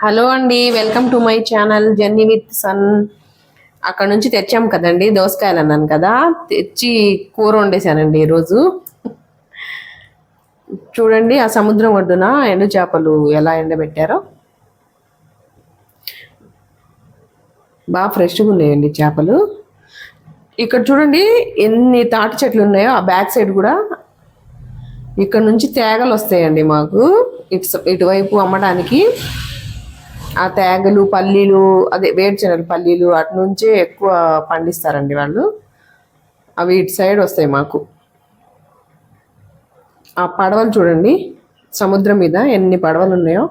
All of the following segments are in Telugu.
హలో అండి, welcome to my channel journey with son. అక్కడ నుంచి తెచ్చాం కదండి దోసకాయలు అన్నాను కదా, తెచ్చి కూర వండేసానండి ఈరోజు. చూడండి ఆ సముద్రం ఒడ్డున ఎండు చేపలు ఎలా ఎండబెట్టారో, బాగా ఫ్రెష్గా ఉన్నాయండి చేపలు. ఇక్కడ చూడండి ఎన్ని తాటి చెట్లు ఉన్నాయో, ఆ బ్యాక్ సైడ్ కూడా ఇక్కడ నుంచి తేగలు వస్తాయండి మాకు ఇటువైపు అమ్మడానికి. ఆ తేగలు పల్లీలు, అదే వేరుశనగ పల్లీలు అటు నుంచే ఎక్కువ పండిస్తారండి వాళ్ళు. అవి ఇటు సైడ్ వస్తాయి మాకు. ఆ పడవలు చూడండి సముద్రం మీద ఎన్ని పడవలు ఉన్నాయో,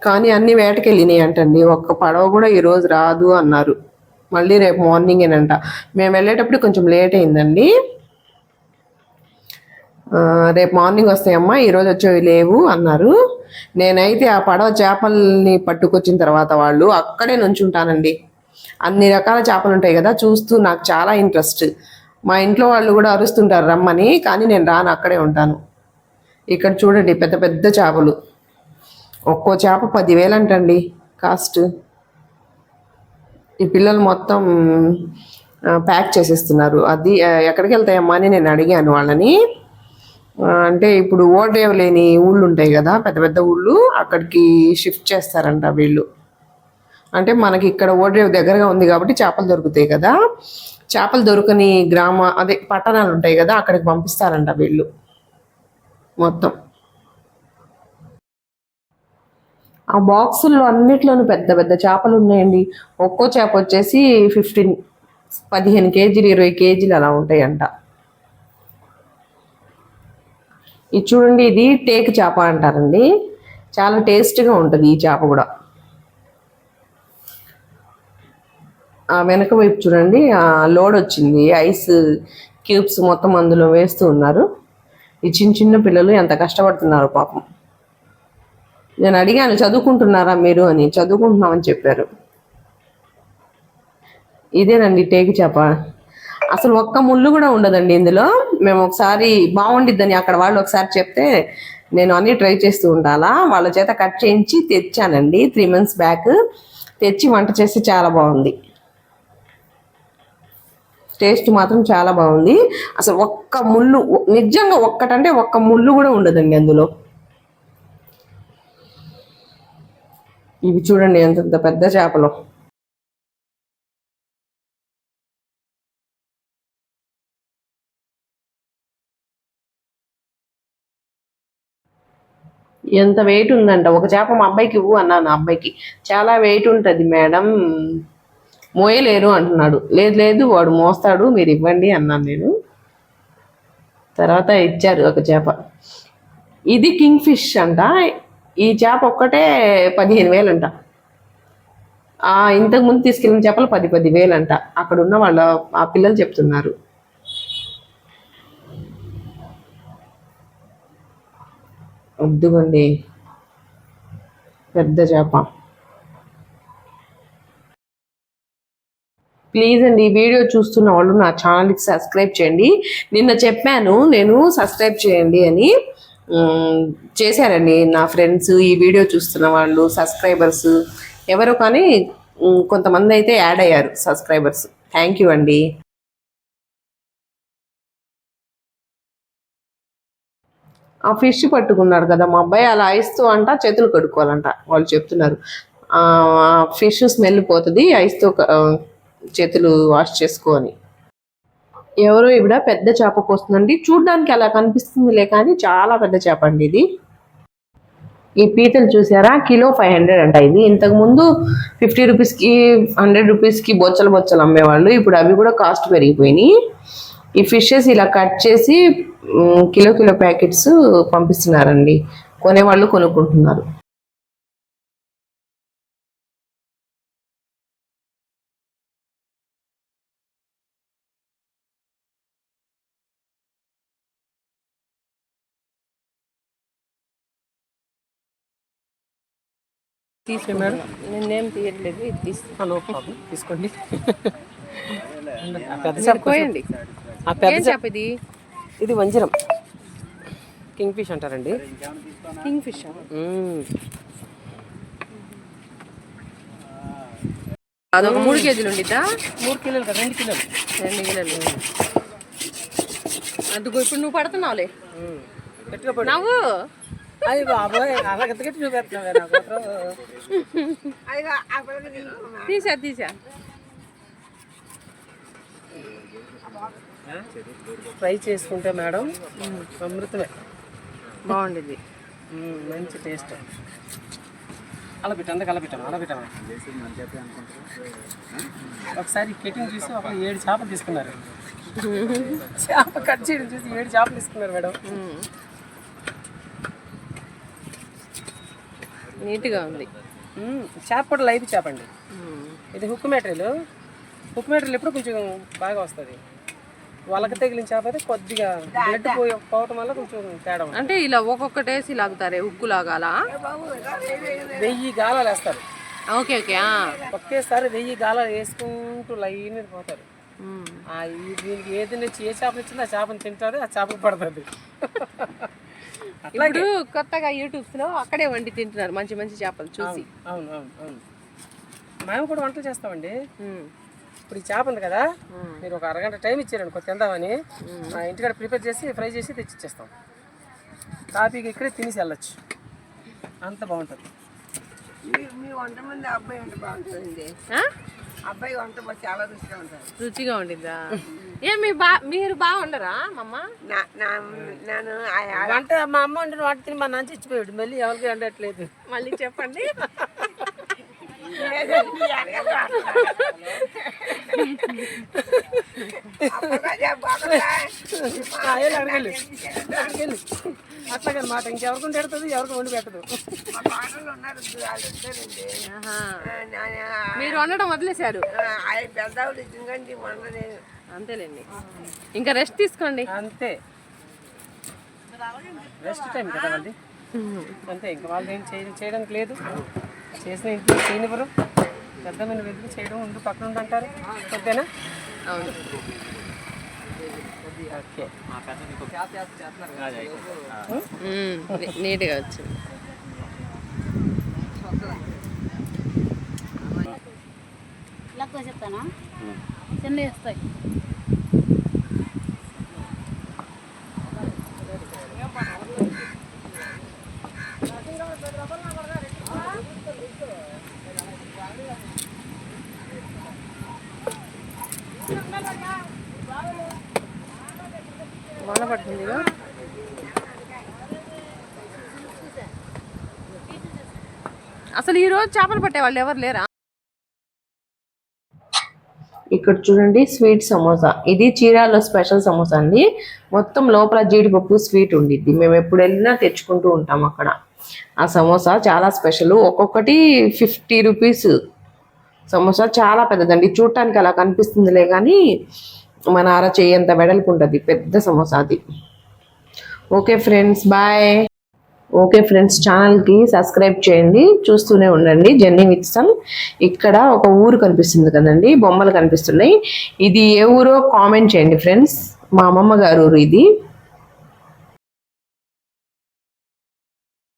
కానీ అన్ని వేటకెళ్ళినాయి అంటండి. ఒక్క పడవ కూడా ఈరోజు రాదు అన్నారు. మళ్ళీ రేపు మార్నింగేనంట. మేము వెళ్ళేటప్పుడు కొంచెం లేట్ అయిందండి. రేపు మార్నింగ్ వస్తాయమ్మా, ఈరోజు వచ్చేవి లేవు అన్నారు. నేనైతే ఆ పడవ చేపల్ని పట్టుకొచ్చిన తర్వాత వాళ్ళు అక్కడే నుంచుంటానండి. అన్ని రకాల చేపలు ఉంటాయి కదా, చూస్తూ నాకు చాలా ఇంట్రెస్ట్. మా ఇంట్లో వాళ్ళు కూడా అరుస్తుంటారు రమ్మని, కానీ నేను రాను, అక్కడే ఉంటాను. ఇక్కడ చూడండి పెద్ద పెద్ద చేపలు, ఒక్కో చేప 10,000 అంటండి కాస్ట్. ఈ పిల్లలు మొత్తం ప్యాక్ చేసేస్తున్నారు. అది ఎక్కడికి వెళ్తాయమ్మా అని నేను అడిగాను వాళ్ళని. అంటే ఇప్పుడు ఓడరేవు లేని ఊళ్ళు ఉంటాయి కదా, పెద్ద పెద్ద ఊళ్ళు, అక్కడికి షిఫ్ట్ చేస్తారంట వీళ్ళు. అంటే మనకి ఇక్కడ ఓడరేవు దగ్గరగా ఉంది కాబట్టి చేపలు దొరుకుతాయి కదా, చేపలు దొరకని అదే పట్టణాలు ఉంటాయి కదా, అక్కడికి పంపిస్తారంట వీళ్ళు మొత్తం. ఆ బాక్సుల్లో అన్నిట్లోనూ పెద్ద పెద్ద చేపలు ఉన్నాయండి. ఒక్కో చేప వచ్చేసి 15 కేజీలు 20 కేజీలు అలా ఉంటాయంట. ఇది చూడండి, ఇది టేక్ చేప అంటారండి. చాలా టేస్ట్గా ఉంటుంది ఈ చేప కూడా. ఆ వెనక వైపు చూడండి, ఆ లోడ్ వచ్చింది, ఐస్ క్యూబ్స్ మొత్తం అందులో వేస్తూ ఉన్నారు. ఈ చిన్న చిన్న పిల్లలు ఎంత కష్టపడుతున్నారు పాపం. నేను అడిగాను చదువుకుంటున్నారా మీరు అని, చదువుకుంటున్నామని చెప్పారు. ఇదేనండి టేకు చేప. అసలు ఒక్క ముళ్ళు కూడా ఉండదండి ఇందులో. మేము ఒకసారి బాగుండిద్దని అక్కడ వాళ్ళు ఒకసారి చెప్తే నేను అన్నీ ట్రై చేస్తూ ఉండాలా, వాళ్ళ చేత కట్ చేయించి తెచ్చానండి 3 months బ్యాక్. తెచ్చి వంట చేసి చాలా బాగుంది, టేస్ట్ మాత్రం చాలా బాగుంది. అసలు ఒక్క ముళ్ళు, నిజంగా ఒక్కటంటే ఒక్క ముళ్ళు కూడా ఉండదండి అందులో. ఇవి చూడండి ఎంత పెద్ద చేపలు. ఎంత వెయిట్ ఉందంట. ఒక చేప మా అబ్బాయికి ఇవ్వు అన్నాను. అబ్బాయికి చాలా వెయిట్ ఉంటుంది మేడం, మోయలేరు అంటున్నాడు. లేదు లేదు వాడు మోస్తాడు, మీరు ఇవ్వండి అన్నాను నేను. తర్వాత ఇచ్చారు ఒక చేప. ఇది కింగ్ ఫిష్ అంట. ఈ చేప ఒక్కటే 15,000 అంట. ఇంతకుముందు తీసుకెళ్ళిన చేపలు 10,000 అంట. అక్కడ ఉన్న వాళ్ళ ఆ పిల్లలు చెప్తున్నారు. వద్దుగండి పెద్ద చేప. ప్లీజ్ అండి, వీడియో చూస్తున్న వాళ్ళు నా ఛానల్కి సబ్స్క్రైబ్ చేయండి. నిన్న చెప్పాను నేను సబ్స్క్రైబ్ చేయండి అని, చేశారండి నా ఫ్రెండ్స్, ఈ వీడియో చూస్తున్న వాళ్ళు సబ్స్క్రైబర్స్ ఎవరో, కానీ కొంతమంది అయితే యాడ్ అయ్యారు సబ్స్క్రైబర్స్. థ్యాంక్ యూ అండి. ఆ ఫిష్ పట్టుకున్నారు కదా మా అబ్బాయి, అలా ఐస్తో అంట చేతులు కడుక్కోవాలంట వాళ్ళు చెప్తున్నారు. ఫిష్ స్మెల్ పోతుంది, ఐస్తో చేతులు వాష్ చేసుకోని. ఎవరో ఇవిడ పెద్ద చేప కోస్తుందండి. చూడ్డానికి అలా కనిపిస్తుందిలే, కానీ చాలా పెద్ద చేప అండి ఇది. ఈ పీతలు చూసారా, కిలో 500 అంట. ఇది ఇంతకుముందు 50 రూపీస్కి 100 రూపీస్కి బొచ్చలు బొచ్చలు అమ్మేవాళ్ళు. ఇప్పుడు అవి కూడా కాస్ట్ పెరిగిపోయినాయి. ఈ ఫిషెస్ ఇలా కట్ చేసి కిలో ప్యాకెట్స్ పంపిస్తున్నారండి. కొనేవాళ్ళు కొనుక్కుంటున్నారు. తీసే మేడం, నేనేం తీయట్లేదు, ఇది తీస్తాను. తీసుకోండి. పోయండి. ఆ పెద్ద చేప ఇది? ఇది వంజరం. కింగ్ ఫిష్ అంటారండి. కింగ్ ఫిష్ అదొక 3 కేజీలు ఉండిద్దా? 3 కిలోలు కదా, 2 కిలోలు. 2 కిలోలు. అందుకు ఇప్పుడు నువ్వు పడుతున్నావులే. గట్టిగా పడు. నవ్వు. అయ్యి బాబోయ్, అలా గట్టి గట్టి చూపెడుతున్నావే నాకు. తీసా ఫ్రై చేసుకుంటే మేడం అమృతమే. బాగుండిద్ది. మంచి టేస్ట్. అలా పెట్టాము. ఒకసారి కటింగ్ చూసి ఒక 7 చేపలు తీసుకున్నారు. చేప కట్ చేయడం చూసి 7 చేపలు తీసుకున్నారు మేడం. నీట్గా ఉంది. చేప కూడా లైవ్ చేప అండి. ఇది హుక్ మెటీరియల్ ఎప్పుడు కొంచెం బాగా వస్తుంది. వాళ్ళకి తగిలిన చేప అయితే కొద్దిగా బ్లడ్ పోవటం వల్ల కొంచెం తేడా ఉంది. అంటే ఇలా ఒక్కొక్కటేసి లాగుతారే, ఉక్కు లాగాలా? 1000 గాలాలు వేస్తారు. ఓకే. ఒకేసారి 1000 గాలాలు వేసుకుంటూ లైన్ పోతారు. దీనికి ఏది నచ్చి ఏ చేప నచ్చిందో ఆ చేపను తింటారు, ఆ చేపకు పడుతుంది. ఇప్పుడు కొత్తగా యూట్యూబ్స్ లో అక్కడే వండి తింటున్నారు మంచి మంచి చేపలు చూసి. అవును. మేము కూడా వంటలు చేస్తామండి. ఇప్పుడు ఈ చేప ఉంది కదా, మీరు ఒక అరగంట టైం ఇచ్చారండి కొంచెం తిందామని, ఇంటికాడ ప్రిపేర్ చేసి ఫ్రై చేసి తెచ్చిచ్చేస్తాం. కాఫీకి ఇక్కడే తినేసి వెళ్ళచ్చు, అంత బాగుంటుంది. మీ వంట మంది అబ్బాయి వంట బాగుంటుందండి. అబ్బాయి వంట చాలా రుచిగా ఉంటుంది. రుచిగా ఉండిద్దా? మీరు బాగుండరా మమ్మ? నేను వంట మా అమ్మ వండిన వాటి తిని మా నాన్న చచ్చిపోయాడు, మళ్ళీ ఎవరికి వండట్లేదు. మళ్ళీ చెప్పండి. అట్లాగే మాట ఇంకెవరికి పెడుతుంది, ఎవరికి వండి పెట్టదు. మీరు వండడం వదిలేశారు. పెద్ద అంతేలేండి, ఇంకా రెస్ట్ తీసుకోండి. అంతే, రెస్ట్ టైం కదా వాళ్ళది. అంతే, ఇంకా వాళ్ళు ఏం చేయడానికి లేదు. చేసిన ఇంట్లో చేయనివ్వరు. పెద్ద మంది వెతికి చేయడం ఉండు పక్కన ఉండంటారు. ఓకేనా? అవును. ఓకే, నీట్గా వచ్చింది. లెక్క చెప్తానా? చిన్న వేస్తాయి. వాన పడుతుంది. అసలు ఈరోజు చేపలు పట్టే వాళ్ళు ఎవరు లేరా? ఇక్కడ చూడండి, స్వీట్ సమోసా. ఇది చీరాల్లో స్పెషల్ సమోసా అండి. మొత్తం లోపల జీడిపప్పు స్వీట్ ఉండిద్ది. మేము ఎప్పుడు వెళ్ళినా తెచ్చుకుంటూ ఉంటాం అక్కడ. ఆ సమోసా చాలా స్పెషల్. ఒక్కొక్కటి 50 రూపీస్. సమోసా చాలా పెద్దదండి, చూడటానికి అలా కనిపిస్తుందిలే కానీ మన అరచేయంత వెడల్పు ఉంటుంది, పెద్ద సమోసా అది. Okay friends, bye. Okay friends, ఛానల్కి సబ్స్క్రైబ్ చేయండి, చూస్తూనే ఉండండి జర్నీ విత్ సన్. ఇక్కడ ఒక ఊరు కనిపిస్తుంది కదండి, బొమ్మలు కనిపిస్తున్నాయి. ఇది ఏ ఊరో కామెంట్ చేయండి ఫ్రెండ్స్. మా అమ్మమ్మ గారు ఊరు ఇది.